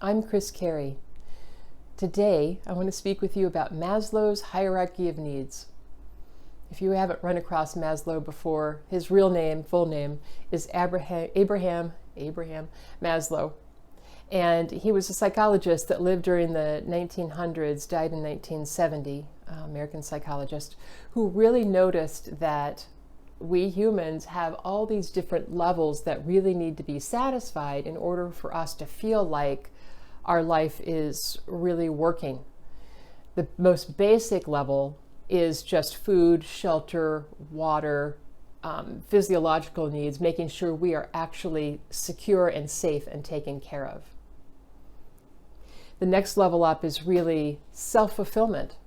I'm Chris Carey. Today, I want to speak with you about Maslow's hierarchy of needs. If you haven't run across Maslow before, his real name, full name, is Abraham Maslow. And he was a psychologist that lived during the 1900s, died in 1970, American psychologist, who really noticed that we humans have all these different levels that really need to be satisfied in order for us to feel like our life is really working. The most basic level is just food, shelter, water, physiological needs, making sure we are actually secure and safe and taken care of. The next level up is really self-fulfillment.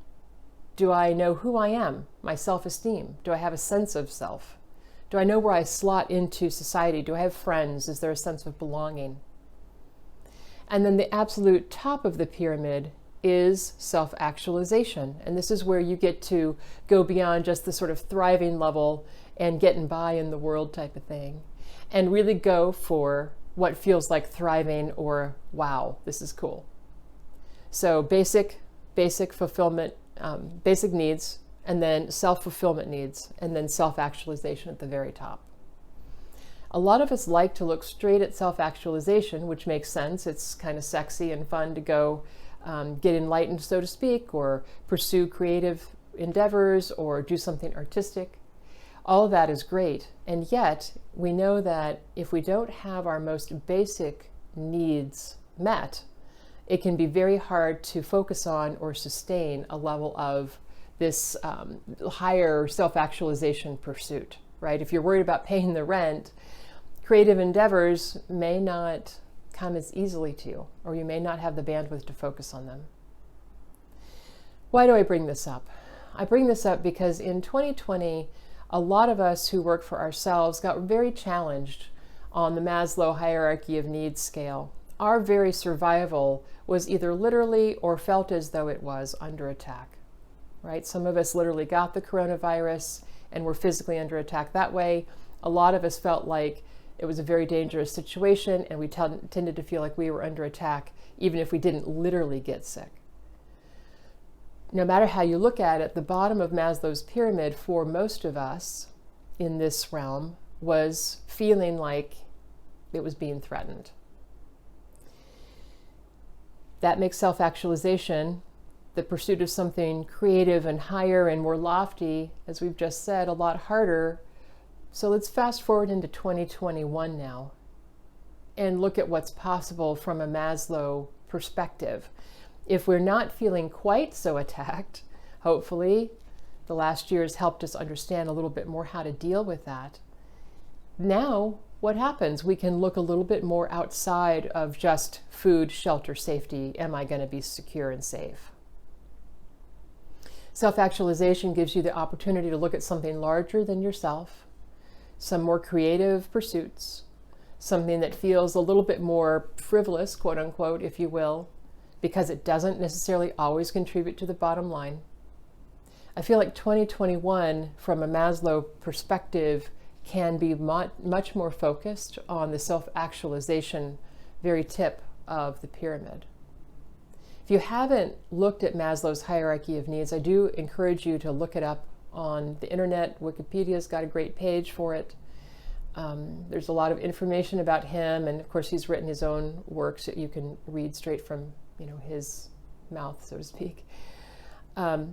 Do I know who I am? My self-esteem? Do I have a sense of self? Do I know where I slot into society? Do I have friends? Is there a sense of belonging? And then the absolute top of the pyramid is self-actualization. And this is where you get to go beyond just the sort of thriving level and getting by in the world type of thing, and really go for what feels like thriving or, wow, this is cool. So basic fulfillment, basic needs, and then self-fulfillment needs, and then self-actualization at the very top. A lot of us like to look straight at self-actualization, which makes sense. It's kind of sexy and fun to go get enlightened, so to speak, or pursue creative endeavors, or do something artistic. All of that is great. And yet, we know that if we don't have our most basic needs met, it can be very hard to focus on or sustain a level of this higher self-actualization pursuit, right? If you're worried about paying the rent, creative endeavors may not come as easily to you, or you may not have the bandwidth to focus on them. Why do I bring this up? I bring this up because in 2020, a lot of us who work for ourselves got very challenged on the Maslow hierarchy of needs scale. Our very survival was either literally or felt as though it was under attack, right? Some of us literally got the coronavirus and were physically under attack that way. A lot of us felt like it was a very dangerous situation, and we tended to feel like we were under attack even if we didn't literally get sick. No matter how you look at it, the bottom of Maslow's pyramid for most of us in this realm was feeling like it was being threatened. That makes self-actualization, the pursuit of something creative and higher and more lofty, as we've just said, a lot harder. So let's fast forward into 2021 now and look at what's possible from a Maslow perspective. If we're not feeling quite so attacked, hopefully the last year has helped us understand a little bit more how to deal with that. Now, what happens? We can look a little bit more outside of just food, shelter, safety. Am I going to be secure and safe? Self-actualization gives you the opportunity to look at something larger than yourself, some more creative pursuits, something that feels a little bit more frivolous, quote unquote, if you will, because it doesn't necessarily always contribute to the bottom line. I feel like 2021, from a Maslow perspective, can be much more focused on the self-actualization very tip of the pyramid. If you haven't looked at Maslow's hierarchy of needs, I do encourage you to look it up on the internet. Wikipedia's got a great page for it. There's a lot of information about him, and of course he's written his own works that you can read straight from his mouth, so to speak. The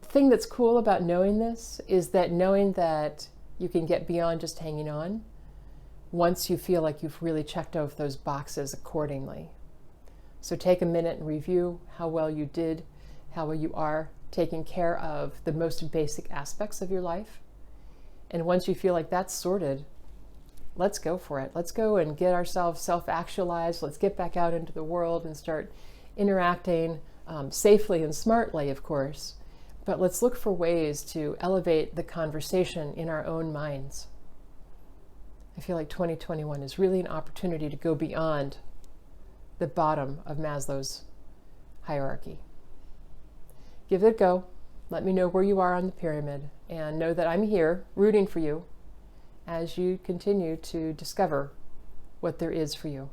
thing that's cool about knowing this is that knowing that you can get beyond just hanging on once you feel like you've really checked off those boxes accordingly. So take a minute and review how well you did, how well you are taking care of the most basic aspects of your life. And once you feel like that's sorted, let's go for it. Let's go and get ourselves self-actualized. Let's get back out into the world and start interacting safely and smartly, of course. But let's look for ways to elevate the conversation in our own minds. I feel like 2021 is really an opportunity to go beyond the bottom of Maslow's hierarchy. Give it a go. Let me know where you are on the pyramid, and know that I'm here rooting for you as you continue to discover what there is for you.